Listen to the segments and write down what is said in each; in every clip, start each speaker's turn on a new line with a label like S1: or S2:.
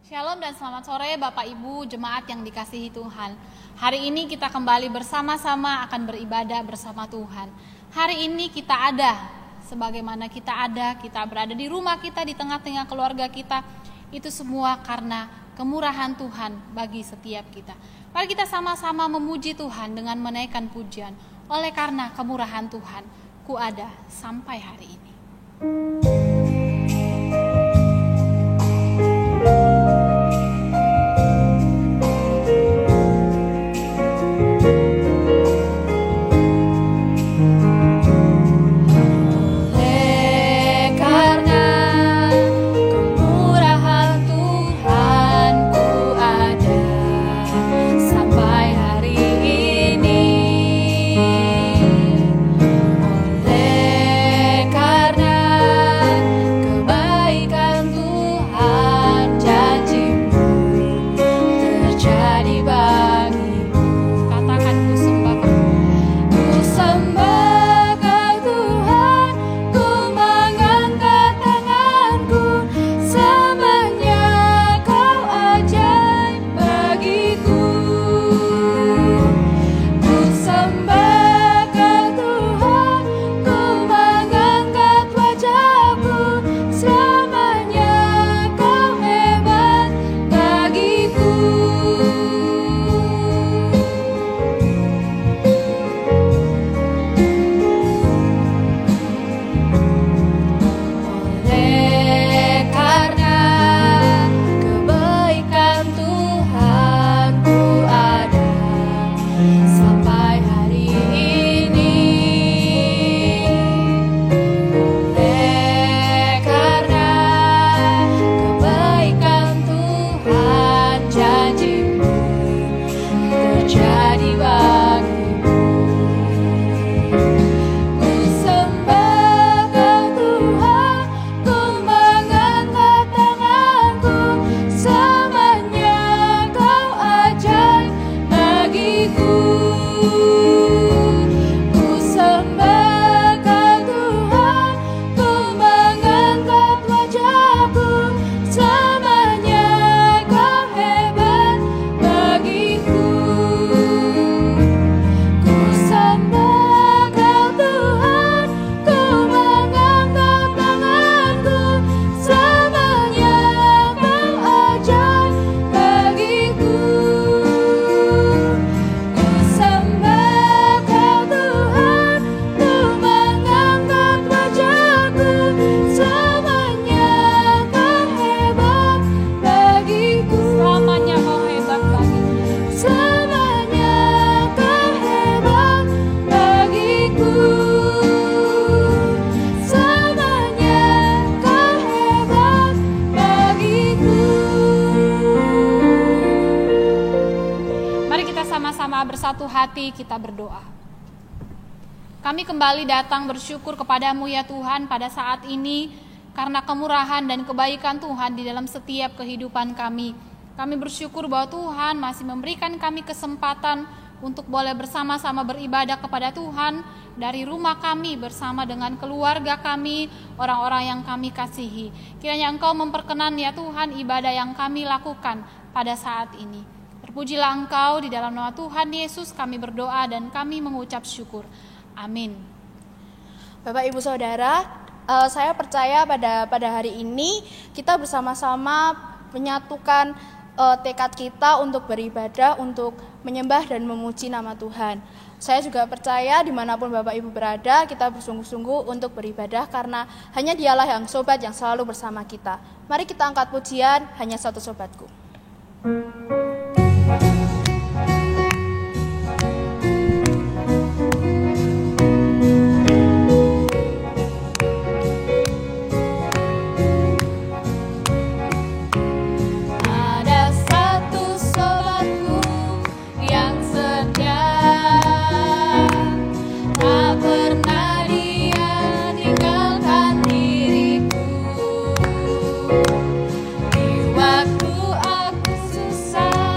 S1: Shalom dan selamat sore Bapak Ibu jemaat yang dikasihi Tuhan. Hari ini kita kembali bersama-sama akan beribadah bersama Tuhan. Hari ini kita ada, sebagaimana kita berada di rumah kita, di tengah-tengah keluarga kita. Itu semua karena kemurahan Tuhan bagi setiap kita. Mari kita sama-sama memuji Tuhan dengan menaikkan pujian. Oleh karena kemurahan Tuhan, ku ada sampai hari ini. Bersatu hati kita berdoa. Kami kembali datang bersyukur kepadamu ya Tuhan pada saat ini karena kemurahan dan kebaikan Tuhan di dalam setiap kehidupan kami. Kami bersyukur bahwa Tuhan masih memberikan kami kesempatan untuk boleh bersama-sama beribadah kepada Tuhan dari rumah kami bersama dengan keluarga kami, orang-orang yang kami kasihi. Kiranya Engkau memperkenan ya Tuhan ibadah yang kami lakukan pada saat ini. Terpujilah Engkau, di dalam nama Tuhan Yesus kami berdoa dan kami mengucap syukur. Amin.
S2: Bapak Ibu Saudara, saya percaya pada hari ini kita bersama-sama menyatukan tekad kita untuk beribadah, untuk menyembah dan memuji nama Tuhan. Saya juga percaya dimanapun Bapak Ibu berada, kita bersungguh-sungguh untuk beribadah karena hanya Dialah yang sobat yang selalu bersama kita. Mari kita angkat pujian, Hanya Satu Sobatku.
S3: Di waktu aku susah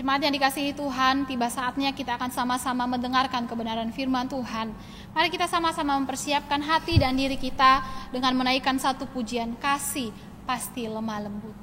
S1: Jemaat yang dikasihi Tuhan, tiba saatnya kita akan sama-sama mendengarkan kebenaran firman Tuhan. Mari kita sama-sama mempersiapkan hati dan diri kita dengan menaikkan satu pujian, kasih pasti lemah lembut.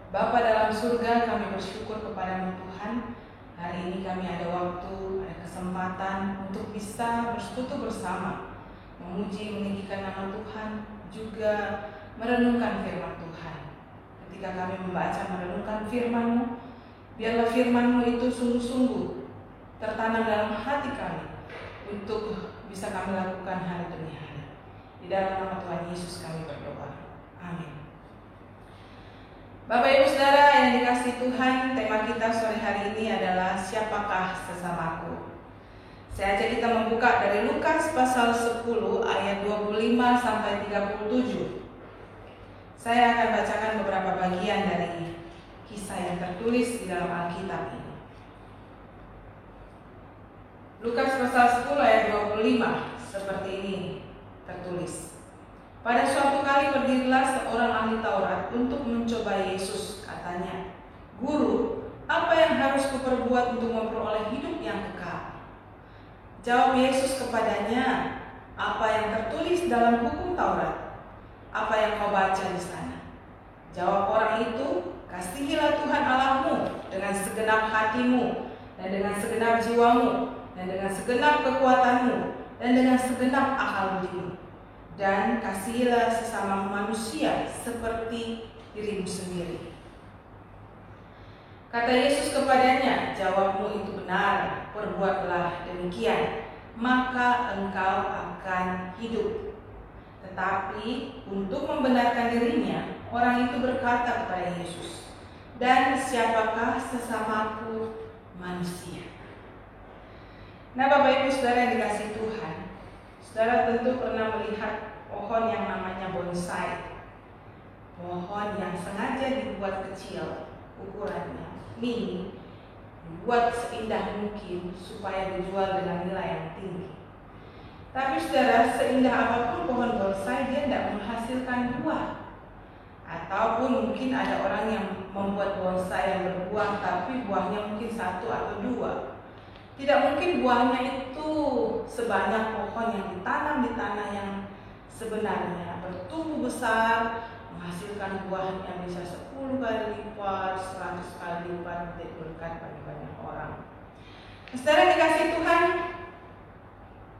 S3: Bapa dalam surga, kami bersyukur kepada-Mu Tuhan. Hari ini kami ada waktu, ada kesempatan untuk bisa bersekutu bersama, memuji, meninggikan nama Tuhan, juga merenungkan firman Tuhan. Ketika kami membaca, merenungkan firman-Mu, biarlah firman-Mu itu sungguh-sungguh tertanam dalam hati kami untuk bisa kami lakukan hari demi hari. Di dalam nama Tuhan Yesus kami berdoa. Amin. Bapak Ibu Saudara yang dikasihi Tuhan, tema kita sore hari ini adalah siapakah sesamaku. Saya ajak kita membuka dari Lukas pasal 10 ayat 25 sampai 37. Saya akan bacakan beberapa bagian dari kisah yang tertulis di dalam Alkitab ini. Lukas pasal 10 ayat 25 seperti ini tertulis. Pada suatu kali berdirilah seorang ahli Taurat untuk mencoba Yesus. Katanya, "Guru, apa yang harus kuperbuat untuk memperoleh hidup yang kekal?" Jawab Yesus kepadanya, "Apa yang tertulis dalam hukum Taurat? Apa yang kau baca di sana?" Jawab orang itu, "Kasihilah Tuhan Allahmu dengan segenap hatimu, dan dengan segenap jiwamu, dan dengan segenap kekuatanmu, dan dengan segenap akal budimu. Dan kasihilah sesama manusia seperti dirimu sendiri." Kata Yesus kepadanya, "Jawabmu itu benar, perbuatlah demikian, maka engkau akan hidup." Tetapi untuk membenarkan dirinya, orang itu berkata kepada Yesus, "Dan siapakah sesamaku manusia?" Nah, Bapak Ibu Saudara yang dikasihi Tuhan, saudara tentu pernah melihat pohon yang namanya bonsai. Pohon yang sengaja dibuat kecil ukurannya, mini, dibuat seindah mungkin supaya dijual dengan nilai yang tinggi. Tapi saudara, seindah apapun pohon bonsai, dia tidak menghasilkan buah. Ataupun mungkin ada orang yang membuat bonsai yang berbuah, tapi buahnya mungkin 1 atau 2. Tidak mungkin buahnya itu sebanyak pohon yang ditanam di tanah yang sebenarnya, bertumbuh besar, menghasilkan buah yang bisa 10 kali lipat, 100 kali lipat, menjadi berkat bagi banyak orang. Saudara dikasih Tuhan,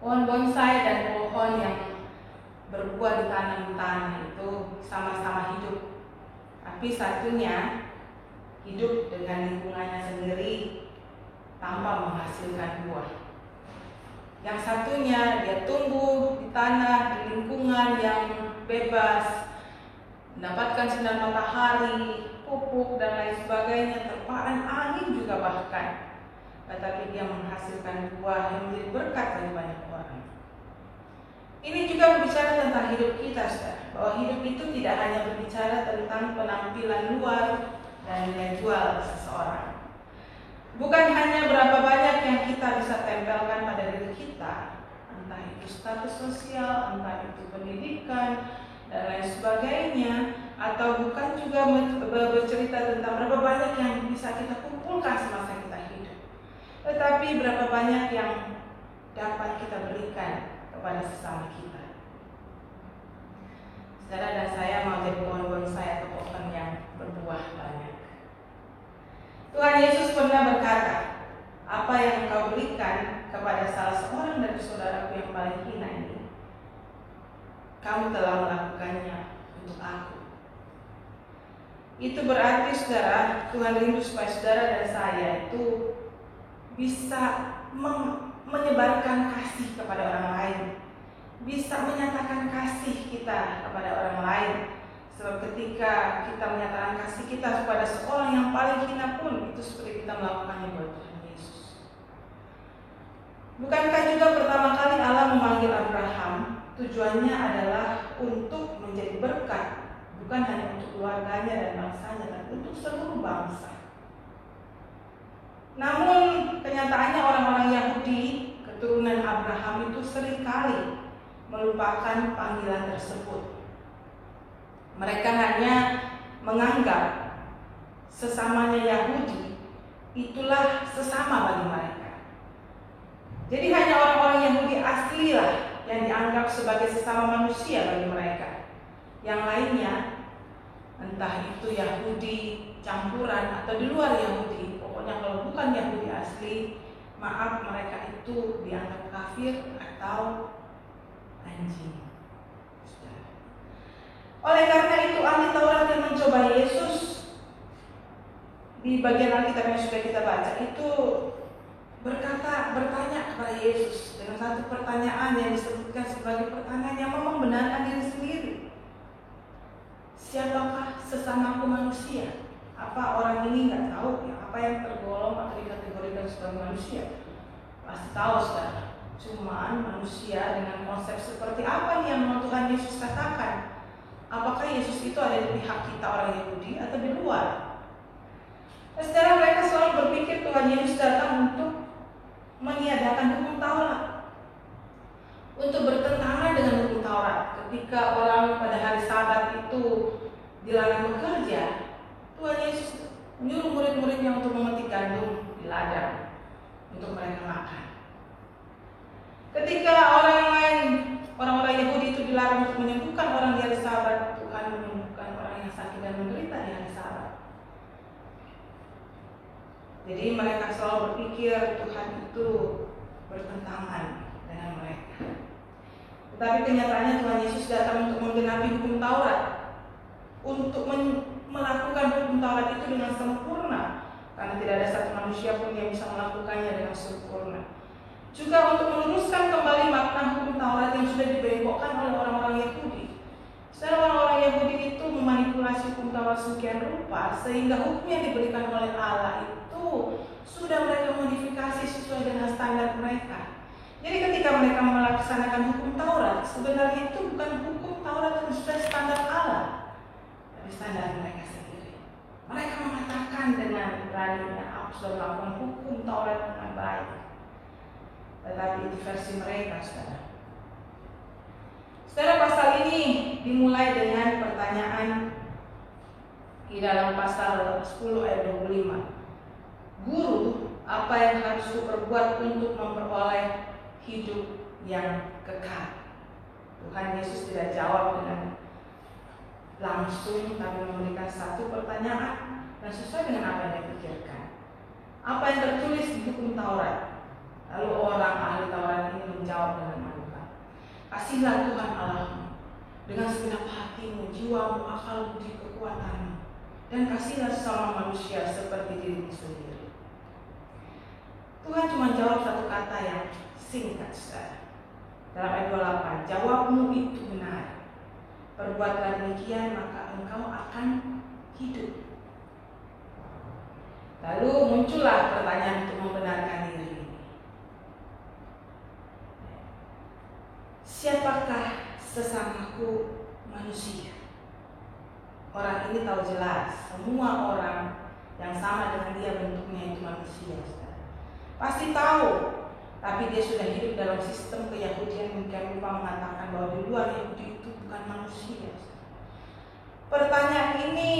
S3: pohon bonsai dan pohon yang berbuah ditanam di tanah itu sama-sama hidup. Tapi satunya hidup dengan lingkungannya sendiri tanpa menghasilkan buah. Yang satunya dia tumbuh di tanah, di lingkungan yang bebas, mendapatkan sinar matahari, pupuk dan lain sebagainya, terpaan angin juga bahkan. Tetapi dia menghasilkan buah yang menjadi berkat bagi banyak orang. Ini juga berbicara tentang hidup kita, saudara. Bahwa hidup itu tidak hanya berbicara tentang penampilan luar dan nilai jual seseorang. Bukan hanya berapa banyak yang kita bisa tempelkan pada diri kita, entah itu status sosial, entah itu pendidikan, dan lain sebagainya, atau bukan juga bercerita tentang berapa banyak yang bisa kita kumpulkan semasa kita hidup, tetapi berapa banyak yang dapat kita berikan kepada sesama kita. Saudara dan saya mau jadi pohon bonsai atau pohon yang berbuah banyak. Tuhan Yesus pernah berkata, "Apa yang engkau berikan kepada salah seorang dari saudaraku yang paling hina ini, kamu telah melakukannya untuk aku." Itu berarti saudara, Tuhan rindu supaya saudara dan saya itu bisa menyebarkan kasih kepada orang lain, bisa menyatakan kasih kita kepada orang lain. Sebab ketika kita menyatakan kasih kita kepada seorang yang paling hina pun, itu seperti kita melakukannya buat Tuhan Yesus. Bukankah juga pertama kali Allah memanggil Abraham, tujuannya adalah untuk menjadi berkat, bukan hanya untuk keluarganya dan bangsanya, tapi untuk seluruh bangsa. Namun kenyataannya orang-orang Yahudi keturunan Abraham itu seringkali melupakan panggilan tersebut. Mereka hanya menganggap sesamanya Yahudi itulah sesama bagi mereka. Jadi hanya orang-orang Yahudi asli lah yang dianggap sebagai sesama manusia bagi mereka. Yang lainnya, entah itu Yahudi campuran atau di luar Yahudi, pokoknya kalau bukan Yahudi asli, maaf, mereka itu dianggap kafir atau anjing. Oleh karena itu ahli Taurat yang mencoba Yesus di bagian Alkitab yang sudah kita baca itu bertanya kepada Yesus dengan satu pertanyaan yang disebutkan sebagai pertanyaan yang membenarkan diri sendiri. Siapakah sesamaku manusia? Apa orang ini nggak tahu ya apa yang tergolong atau dikategorikan sebagai manusia? Pasti tahu saudara. Cuman manusia dengan konsep seperti apa nih yang Tuhan Yesus katakan? Apakah Yesus itu ada di pihak kita orang Yahudi atau di luar? Secara mereka selalu berpikir Tuhan Yesus datang untuk meniadakan hukum Taurat, untuk bertentangan dengan hukum Taurat. Ketika orang pada hari Sabat itu dilarang bekerja, Tuhan Yesus menyuruh murid-muridnya untuk memetik gandum di ladang untuk mereka makan. Ketika orang-orang Yahudi itu dilarang untuk menyembuhkan orang di hari Sabat, Tuhan menyembuhkan orang yang sakit dan menderita di hari Sabat. Jadi mereka selalu berpikir Tuhan itu bertentangan dengan mereka. Tetapi kenyataannya Tuhan Yesus datang untuk menggenapi hukum Taurat, untuk melakukan hukum Taurat itu dengan sempurna. karena tidak ada satu manusia pun yang bisa melakukannya dengan sempurna. Juga untuk meluruskan kembali makna hukum Taurat yang sudah dibengkokkan oleh orang-orang Yahudi. Setelah orang-orang Yahudi itu memanipulasi hukum Taurat sekian rupa sehingga hukum yang diberikan oleh Allah itu sudah mereka modifikasi sesuai dengan standar mereka. Jadi ketika mereka melaksanakan hukum Taurat, sebenarnya itu bukan hukum Taurat yang sesuai standar Allah, tapi standar mereka sendiri. Mereka mengatakan dengan beraninya, aku sudah melakukan hukum Taurat dengan baik. Tetapi itu versi mereka, saudara. Saudara, pasal ini dimulai dengan pertanyaan di dalam pasal 10 ayat 25. Guru, apa yang harus kuperbuat untuk memperoleh hidup yang kekal? Tuhan Yesus tidak jawab dengan langsung, tapi memberikan satu pertanyaan dan sesuai dengan apa yang dia pikirkan. Apa yang tertulis di hukum Taurat? Lalu orang ahli Taurat ini menjawab dengan mengatakan, kasihlah Tuhan Allahmu dengan segenap hatimu, jiwamu, akal budi, kekuatanmu, dan kasihlah sesama manusia seperti dirimu sendiri. Tuhan cuma jawab satu kata yang singkat, saudara. Dalam ayat 28, jawabmu itu benar. Perbuatlah demikian maka engkau akan hidup. Lalu muncullah pertanyaan untuk membenarkan diri. Siapakah sesamaku manusia? Orang ini tahu jelas semua orang yang sama dengan dia bentuknya itu manusia. Pasti tahu, tapi dia sudah hidup dalam sistem keyahudian yang lupa mengatakan bahwa di luar Yahudi itu bukan manusia. Pertanyaan ini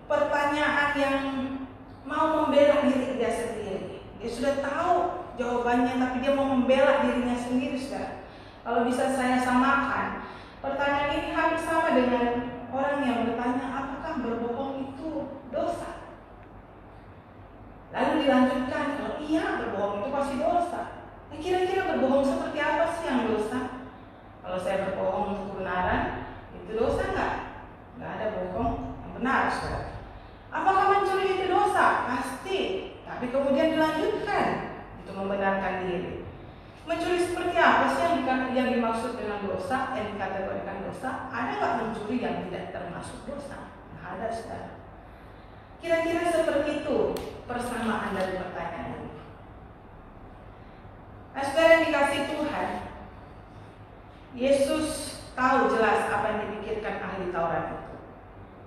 S3: pertanyaan yang mau membela diri dia sendiri. Dia sudah tahu jawabannya, tapi dia mau membela dirinya sendiri, saudara. Kalau bisa saya samakan, pertanyaan ini hampir sama dengan orang yang bertanya, apakah berbohong itu dosa? Lalu dilanjutkan, kalau iya berbohong itu pasti dosa. Nah, kira-kira berbohong seperti apa sih yang dosa? Kalau saya berbohong untuk kebenaran, itu dosa nggak? Nggak ada bohong yang benar, saudara. Apakah mencuri itu dosa? Pasti. Tapi kemudian dilanjutkan, itu membenarkan diri. Mencuri seperti apa sih yang dimaksud dengan dosa, yang dikategorikan dosa? Ada nggak mencuri yang tidak termasuk dosa? Nah, ada, saudara. Kira-kira seperti itu persamaan dari pertanyaan ini. Nah, saudara yang dikasih Tuhan, Yesus tahu jelas apa yang dipikirkan ahli Taurat itu,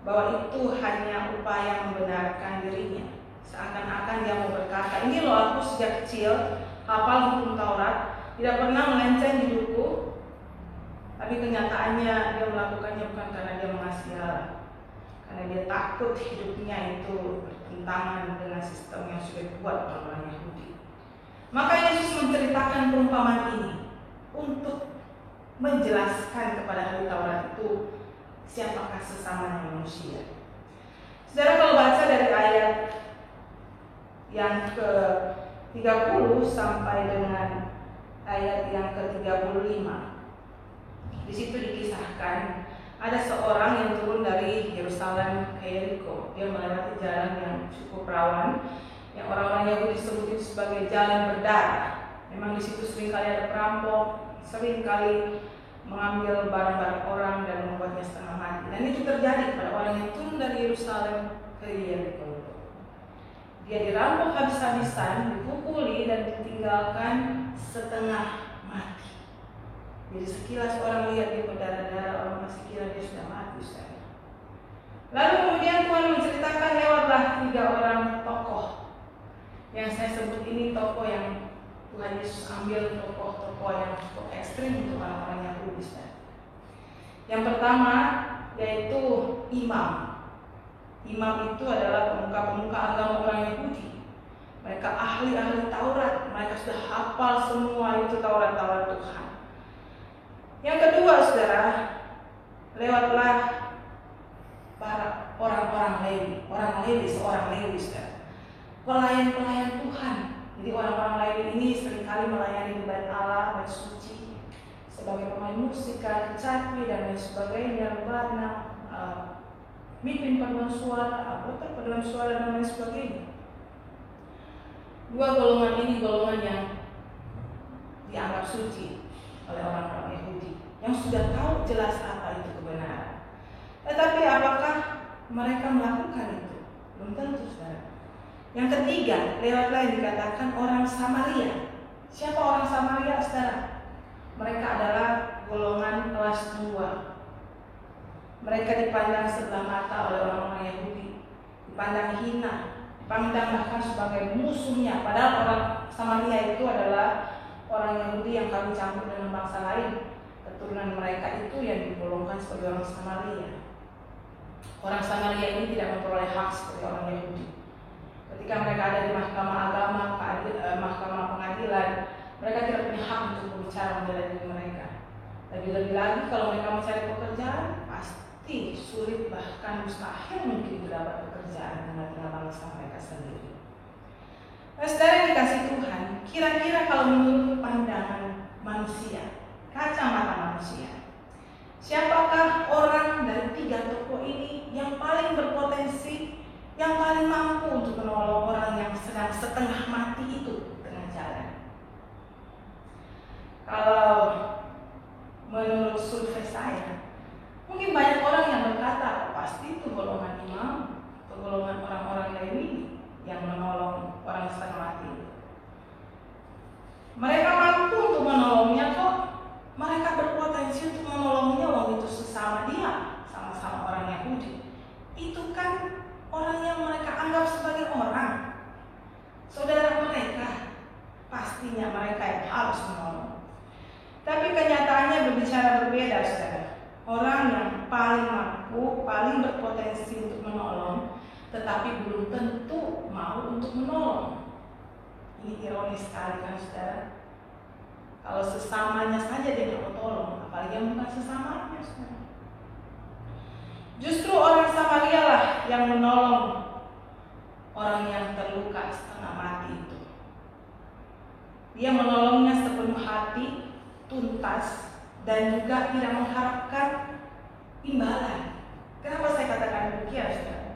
S3: bahwa itu hanya upaya membenarkan dirinya. Seakan-akan dia mau berkata, ini loh aku sejak kecil hafal hukum Taurat, tidak pernah melenceng hidupku. Tapi kenyataannya dia melakukannya bukan karena dia mengasihi Allah, karena dia takut hidupnya itu bertentangan dengan sistem yang sudah dibuat oleh orang Yahudi. Maka Yesus menceritakan perumpamaan ini untuk menjelaskan kepada ahli Taurat itu siapakah sesamanya manusia. Saudara, kalau baca dari ayat yang ke-30 sampai dengan ayat yang ke-35, di situ dikisahkan ada seorang yang turun dari Yerusalem ke Yeriko. Dia melewati jalan yang cukup rawan, yang orang-orang Yahudi disebut sebagai jalan berdarah. Memang di situ seringkali ada perampok, seringkali mengambil barang-barang orang dan membuatnya setengah mati. Dan itu terjadi pada orang yang turun dari Yerusalem ke Yeriko. Dia dirampok habis-habisan, dipukuli dan ditinggalkan setengah mati. Jadi sekilas orang lihat dia berdarah-darah, orang masih kira dia sudah mati. Lalu kemudian Tuhan menceritakan lewatlah 3 orang tokoh. Yang saya sebut ini tokoh yang Tuhan Yesus ambil, tokoh-tokoh yang cukup ekstrim untuk orang-orang Yahudi. Yang pertama yaitu imam. Imam itu adalah pemuka-pemuka agama orang Yahudi. Mereka ahli-ahli Taurat, mereka sudah hafal semua itu Taurat-Taurat Tuhan. Yang kedua, saudara, lewatlah para orang-orang Lewi. Orang Lewi, seorang Lewi, saudara, pelayan-pelayan Tuhan. Jadi orang-orang Lewi ini seringkali melayani di bait Allah, bait suci, sebagai pemain musik, kecapi dan lain sebagainya, rebana, mimpin paduan suara, anggota paduan suara dan lain sebagainya. Dua golongan ini golongan yang dianggap suci oleh orang-orang Yahudi yang sudah tahu jelas apa itu kebenaran. Tetapi apakah mereka melakukan itu? Belum tentu, saudara. Yang ketiga, lewatlah yang dikatakan orang Samaria. Siapa orang Samaria, saudara? Mereka adalah golongan kelas 2. Mereka dipandang sebelah mata oleh orang-orang Yahudi, dipandang hina, dipandang bahkan sebagai musuhnya. Padahal orang Samaria itu adalah orang Yahudi yang kawin campur dengan bangsa lain. Keturunan mereka itu yang digolongkan sebagai orang Samaria. Orang Samaria ini tidak memperoleh hak seperti orang Yahudi. Ketika mereka ada di mahkamah agama, mahkamah pengadilan, mereka tidak punya hak untuk berbicara membela diri mereka. Lebih-lebih lagi kalau mereka mencari pekerjaan, pasti sulit bahkan mustahil mungkin mendapat pekerjaan di tengah bangsa mereka sendiri. Nah, saudara yang dikasih Tuhan, kira-kira kalau menurut pandangan manusia, kacamata manusia, siapakah orang dari 3 tokoh ini yang paling berpotensi, yang paling mampu untuk menolong orang yang sedang setengah mati itu tengah jalan? Kalau menurut survei saya, mungkin banyak orang yang berkata, pasti itu golongan imam atau golongan orang-orang lain yang menolong orang setengah mati. Mereka mampu untuk menolongnya kok. Mereka berpotensi untuk menolongnya, wong itu sesama dia, sama-sama orang Yahudi. Itu kan orang yang mereka anggap sebagai orang, saudara mereka. Pastinya mereka yang harus menolong. Tapi kenyataannya berbicara berbeda, saudara. Orang yang paling mampu, paling berpotensi untuk menolong, tetapi belum tentu mau untuk menolong. Ini ironis sekali kan, saudara? Kalau sesamanya saja dia mau tolong, apalagi yang bukan sesamanya, saudara. Justru orang Samaria lah yang menolong orang yang terluka setengah mati itu. Dia menolongnya sepenuh hati, tuntas, dan juga tidak mengharapkan imbalan. Kenapa saya katakan demikian, saudara?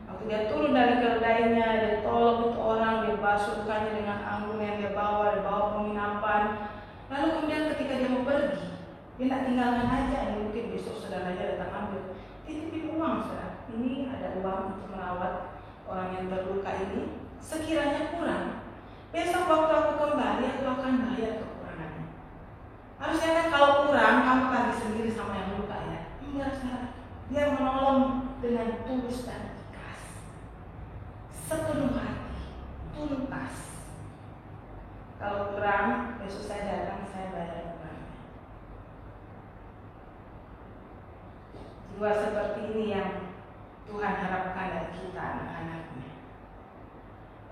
S3: Waktu dia turun dari keledainya, dia tolong itu orang, dia basuhkannya dengan anggur yang dia bawa penginapan. Lalu kemudian ketika dia mau pergi, dia tidak tinggalkan aja, ini mungkin besok saudaranya datang ambil. Titipin uang, saudara. Ini ada uang untuk merawat orang yang terluka ini. Sekiranya kurang, besok waktu aku kembali, aku akan bayar kekurangannya. Harusnya kan kalau kurang, kamu tagih sendiri sama yang luka ya. Enggak, saudara. Dia menolong dengan tulus dan ikhlas, sepenuh hati, tuntas. Kalau kurang, besok saya datang, saya bayar kurangnya. Jiwa seperti ini yang Tuhan harapkan dari kita, anak-anaknya.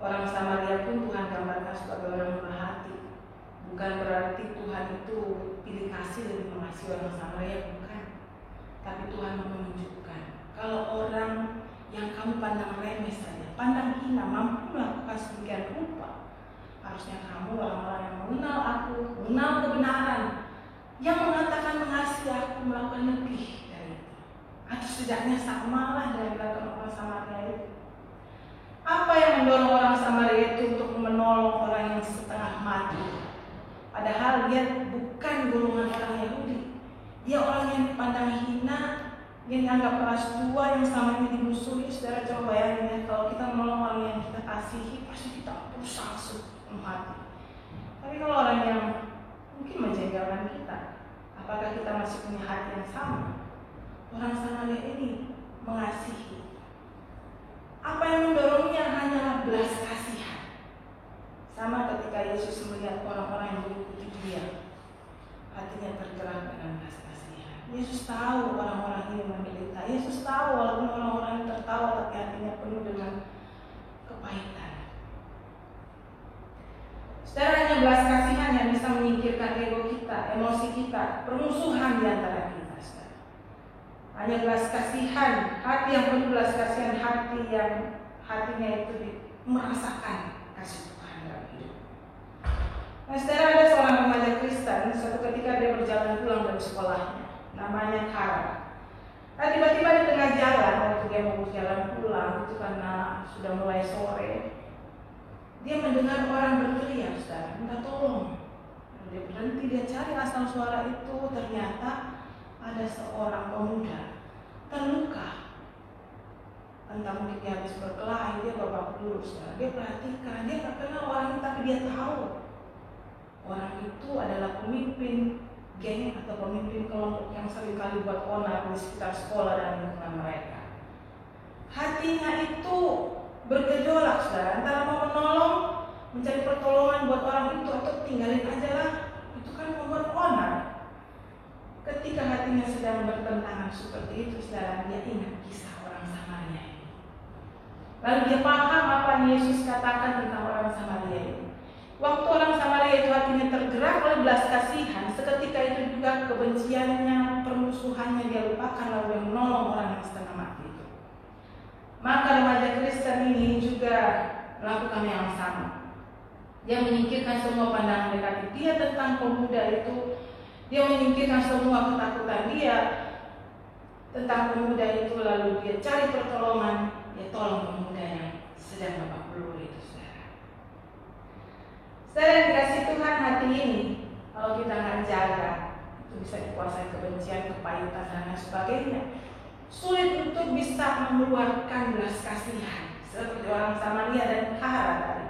S3: Orang Samaria pun Tuhan gambarkan sebagai orang murah hati. Bukan berarti Tuhan itu pilih kasih lebih mengasihi orang Samaria, bukan. Tapi Tuhan mau menunjukkan kalau orang yang kamu pandang remeh saja, pandang hina, mampu melakukan sedemikian rupa, harusnya kamu orang-orang yang mengenal aku, mengenal kebenaran, yang mengatakan mengasihi aku, melakukan lebih dari itu. Atau setidaknya samalah dengan orang Samaria itu. Apa yang mendorong orang Samaria itu untuk menolong orang yang setengah mati? Padahal dia bukan golongan orang Yahudi. Dia orang yang dipandang hina, yang dianggap kelas 2, yang selama ini dimusuhi. Saudara coba bayangin ya, kalau kita menolong orang yang kita kasihi, pasti kita berusaha sepenuh hati. Tapi kalau orang yang mungkin menjengkelkan kita, apakah kita masih punya hati yang sama? Orang Samaria ini mengasihi. Apa yang mendorongnya hanyalah belas kasihan. Sama ketika Yesus melihat orang-orang yang mengikuti dia, hatinya tergerak dengan belas kasihan. Yesus tahu orang-orang ini menderita. Yesus tahu walaupun orang-orang ini tertawa, tapi hatinya penuh dengan kepahitan. Saudara, hanya belas kasihan yang bisa menyingkirkan ego kita, emosi kita, permusuhan di antara kita. Hanya belas kasihan, hati yang penuh belas kasihan, hati yang hatinya itu merasakan kasih Tuhan dalam hidup. Nah, saudara, ada seorang remaja Kristen, suatu ketika dia berjalan pulang dari sekolahnya, namanya Kara. Nah, tiba-tiba di tengah jalan, waktu dia mau berjalan pulang, itu karena sudah mulai sore, Dia mendengar orang berteriak, saudara, minta tolong. Dia berhenti, dia cari asal suara itu. Ternyata ada seorang pemuda terluka. Entah mungkin dia habis berkelahi, dia babak belur. Dia perhatikan, dia tak kenal orang itu, tapi dia tahu orang itu adalah pemimpin geng atau pemimpin kelompok yang seringkali buat onar di sekitar sekolah dan lingkungan mereka. Hatinya itu bergejolak, saudara, antara mau menolong, mencari pertolongan buat orang itu, atau tinggalin aja lah, itu kan membuat onar. Ketika hatinya sedang bertentangan seperti itu, saudara, dia ingat kisah orang Samaria ini. Lalu dia paham apa yang Yesus katakan tentang orang Samaria ini. Waktu orang Samaria itu hatinya tergerak oleh belas kasihan, seketika itu juga kebenciannya, permusuhannya dia lupakan, lalu dia menolong orang yang setengah mati itu. Maka remaja Kristen ini juga melakukan yang sama. Dia menyingkirkan semua pandangan negatif dia tentang pemuda itu. Dia menyingkirkan semua ketakutan dia tentang pemuda itu, lalu dia cari pertolongan. Dia tolong pemuda yang sedang babak belur itu, saudara. Saudara, dikasih Tuhan, hati ini kalau kita nggak jaga, itu bisa dikuasai kebencian, kepahitan, dan lain sebagainya. Sulit untuk bisa mengeluarkan belas kasihan seperti orang Samaria dan Hara tadi.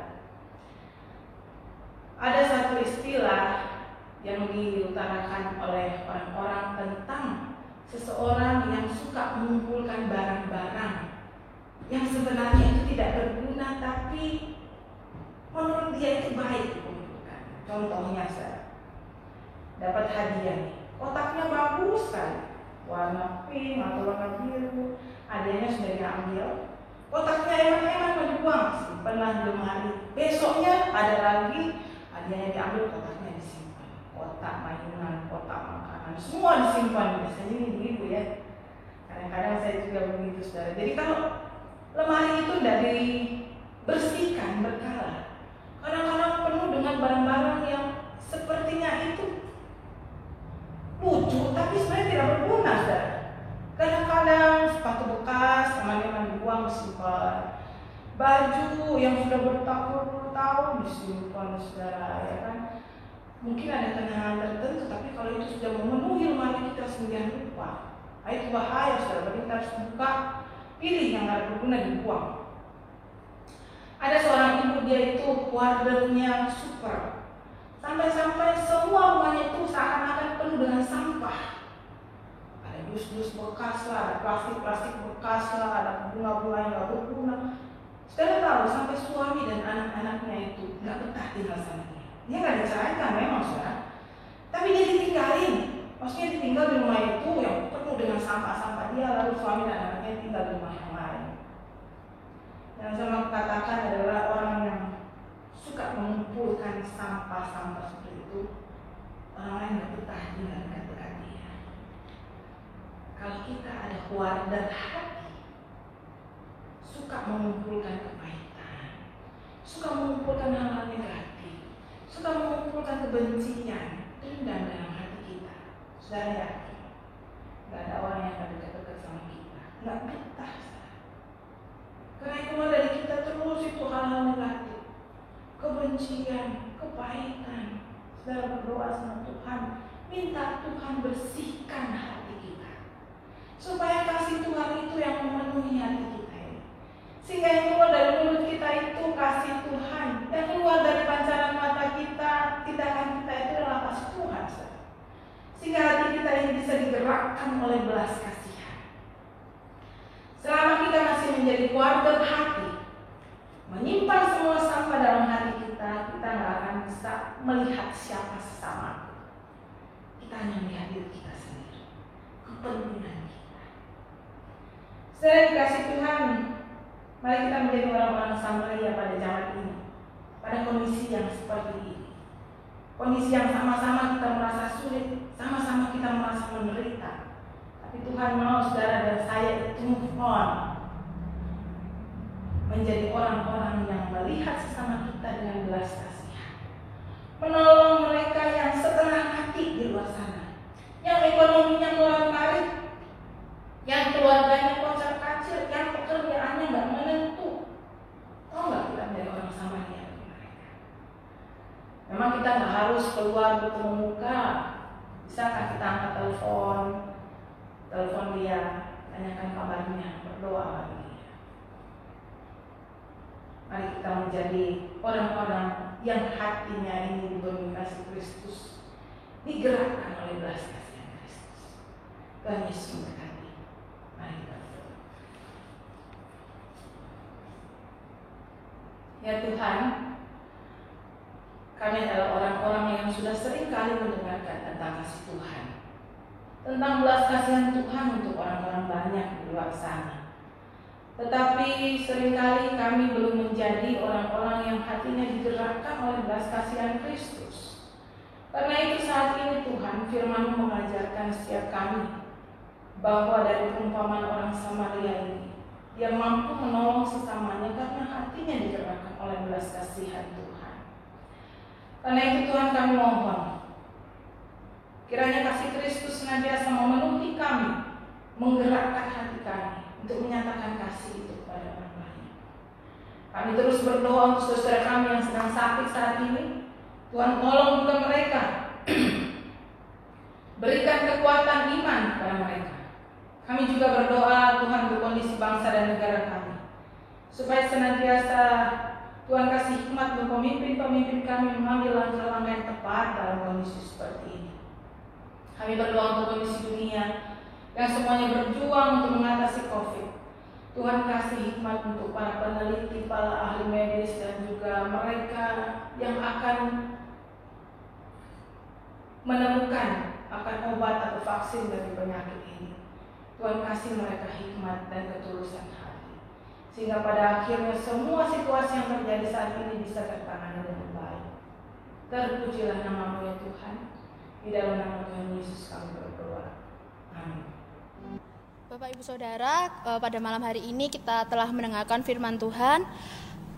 S3: Ada satu istilah yang diutarakan oleh orang-orang tentang seseorang yang suka mengumpulkan barang-barang yang sebenarnya itu tidak berguna, tapi menurut dia itu baik dikumpulkan. Contohnya, saya dapat hadiah nih, kotaknya bagus kan, warna pink atau warna biru, hadiahnya sudah diambil, kotaknya emang mau dibuang, simpanlah di lemari. Besoknya ada lagi, hadiahnya diambil, kotaknya disimpan. Kotak mainan, kotak makanan, semua disimpan. Biasanya ini ibu ya. Kadang-kadang saya juga begitu, saudara. Jadi kalau lemari itu tidak dibersihkan berkala, kadang-kadang penuh dengan barang-barang yang sepertinya itu lucu, tapi sebenarnya tidak berguna, saudara. Kadang-kadang sepatu bekas, teman-teman dibuang, disimpan. Baju yang sudah bertahun-tahun tahun disimpan, saudara, ya kan? Mungkin ada kenangan tertentu, tapi kalau itu sudah memenuhi lemari kita sendirian lupa. Nah, itu bahaya, saudara. Kita harus buka, pilih yang tidak berguna, dibuang. Ada seorang ibu, dia itu hoardernya super. Sampai-sampai semua rumahnya itu seakan-akan penuh dengan sampah. Ada dus-dus bekas lah, ada plastik-plastik bekas lah, ada bunga-bunga yang gak berguna. Saudara tahu, sampai suami dan anak-anaknya itu gak betah tinggal sama dia. Dia gak diceraikan memang, saudara, tapi dia ditinggalin. Maksudnya ditinggal di rumah itu yang penuh dengan sampah-sampah dia, lalu suami dan anaknya tinggal di rumah yang lain. Yang saya katakan adalah orang yang suka mengumpulkan sampah-sampah seperti itu, orang lain gak betah tinggal dekat-dekat dia. Kalau kita ada hoarder hati, suka mengumpulkan kepahitan, suka mengumpulkan hal-hal negatif, suka mengumpulkan kebencian, dendam dalam hati kita, saudara yakin gak ada orang yang akan dekat-dekat sama kita, gak betah, saudara. Karena itu dari kita terus itu hal-hal negatif, kebencian, kepahitan. Saudara berdoa sama Tuhan, minta Tuhan bersihkan hati kita, supaya kasih Tuhan itu yang memenuhi hati kita. Sehingga yang keluar dari mulut kita itu kasih Tuhan, yang keluar dari pancaran mata kita, tindakan kita itu adalah kasih Tuhan. Sehingga hati kita ini bisa digerakkan oleh belas kasihan. Selama kita masih menjadi hoarder hati, menyimpan semua sampah dalam hati kita, kita nggak akan bisa melihat siapa sesama. Kita hanya melihat diri kita sendiri, kepentingan kita. Saya dikasih Tuhan. Mari kita menjadi orang-orang Samaria pada zaman ini, pada kondisi yang seperti ini. Kondisi yang sama-sama kita merasa sulit, sama-sama kita merasa menderita. Tapi Tuhan mau saudara dan saya itu move on, menjadi orang-orang yang melihat sesama kita dengan belas kasihan, menolong mereka yang setengah mati di luar sana, yang ekonominya melorot-lari, yang keluarganya kocar-kacir, yang pekerjaannya nggak menentu. Tahu nggak kita menjadi orang Samaria? harus keluar bertemu muka, bisakah kita angkat telepon dia, tanyakan kabarnya, berdoa bagi dia. Mari kita menjadi orang-orang yang hatinya ini diberi kasih Kristus, digerakkan oleh belas kasihan Kristus. Tuhan Yesus memberkati. Mari kita berdoa. Ya Tuhan, kami adalah orang-orang yang sudah sering kali mendengarkan tentang kasih Tuhan, tentang belas kasihan Tuhan untuk orang-orang banyak di luar sana. Tetapi seringkali kami belum menjadi orang-orang yang hatinya digerakkan oleh belas kasihan Kristus. Karena itu saat ini Tuhan, firman-Mu mengajarkan setiap kami bahwa dari perumpamaan orang Samaria ini, dia mampu menolong sesamanya karena hatinya digerakkan oleh belas kasihan Tuhan. Karena itu Tuhan, kami mohon, kiranya kasih Kristus senantiasa memenuhi kami, menggerakkan hati kami untuk menyatakan kasih itu kepada orang lain. Kami terus berdoa untuk saudara kami yang sedang sakit saat ini. Tuhan, tolong juga mereka. Berikan kekuatan iman kepada mereka. Kami juga berdoa Tuhan untuk kondisi bangsa dan negara kami, supaya senantiasa Tuhan kasih hikmat untuk pemimpin-pemimpin kami mengambil langkah-langkah yang tepat dalam kondisi seperti ini. Kami berdoa untuk kondisi dunia yang semuanya berjuang untuk mengatasi COVID. Tuhan kasih hikmat untuk para peneliti, para ahli medis, dan juga mereka yang akan menemukan akan obat atau vaksin dari penyakit ini. Tuhan kasih mereka hikmat dan ketulusan hati, sehingga pada akhirnya semua situasi yang terjadi saat ini bisa tertangani dengan baik. Terpujilah nama-Mu ya Tuhan. Di dalam nama Tuhan Yesus kami berdoa. Amin.
S2: Bapak Ibu Saudara, pada malam hari ini kita telah mendengarkan firman Tuhan.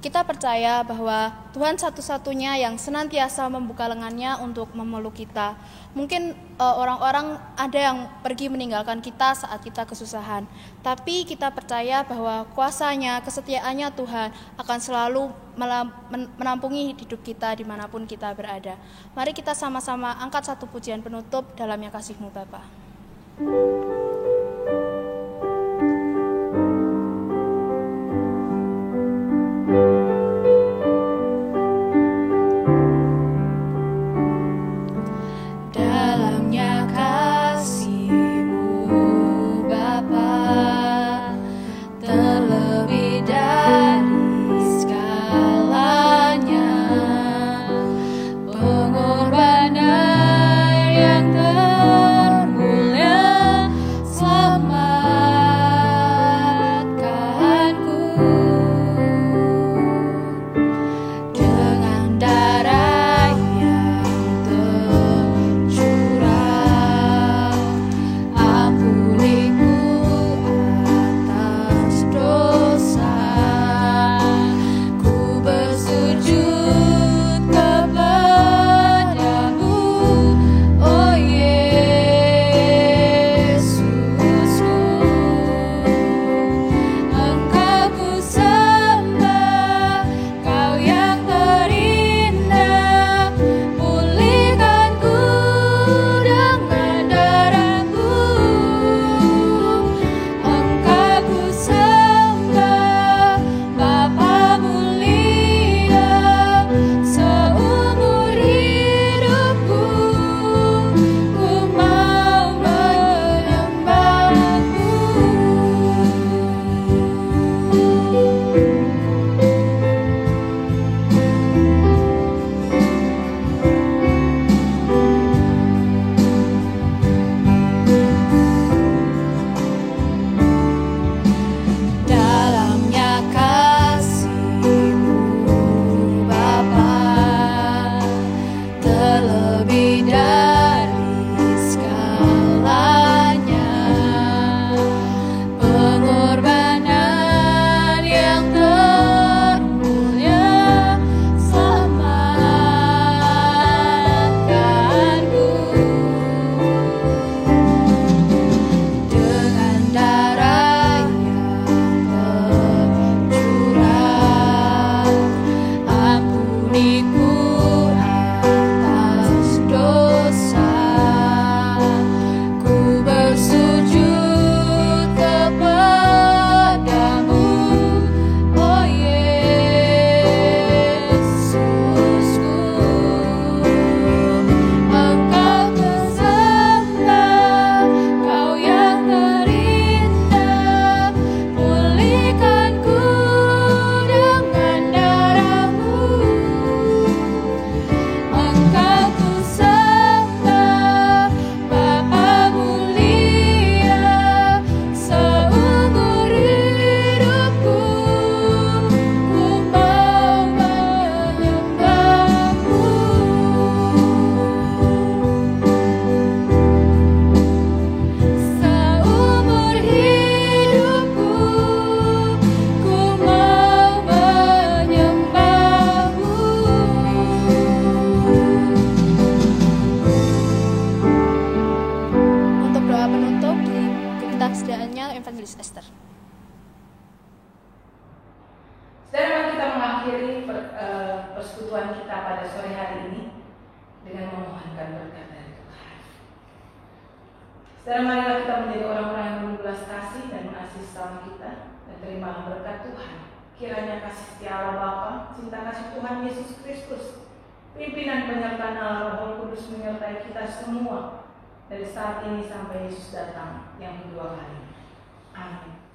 S2: Kita percaya bahwa Tuhan satu-satunya yang senantiasa membuka lengannya untuk memeluk kita. Mungkin orang-orang ada yang pergi meninggalkan kita saat kita kesusahan, tapi kita percaya bahwa kuasanya, kesetiaannya Tuhan akan selalu menampungi hidup kita dimanapun kita berada. Mari kita sama-sama angkat satu pujian penutup dalamnya kasih-Mu Bapa.
S4: Pengorbanan yang termulia
S3: mengakhiri persekutuan kita pada sore hari ini dengan memohonkan berkat dari Tuhan. Saudara, marilah kita menjadi orang-orang yang berbelas kasih dan mengasihi sesama kita, dan terimalah berkat Tuhan. Kiranya kasih setia Allah Bapa, cinta kasih Tuhan Yesus Kristus, pimpinan penyertaan Allah Roh Kudus menyertai kita semua dari saat ini sampai Yesus datang yang kedua kali. Amin.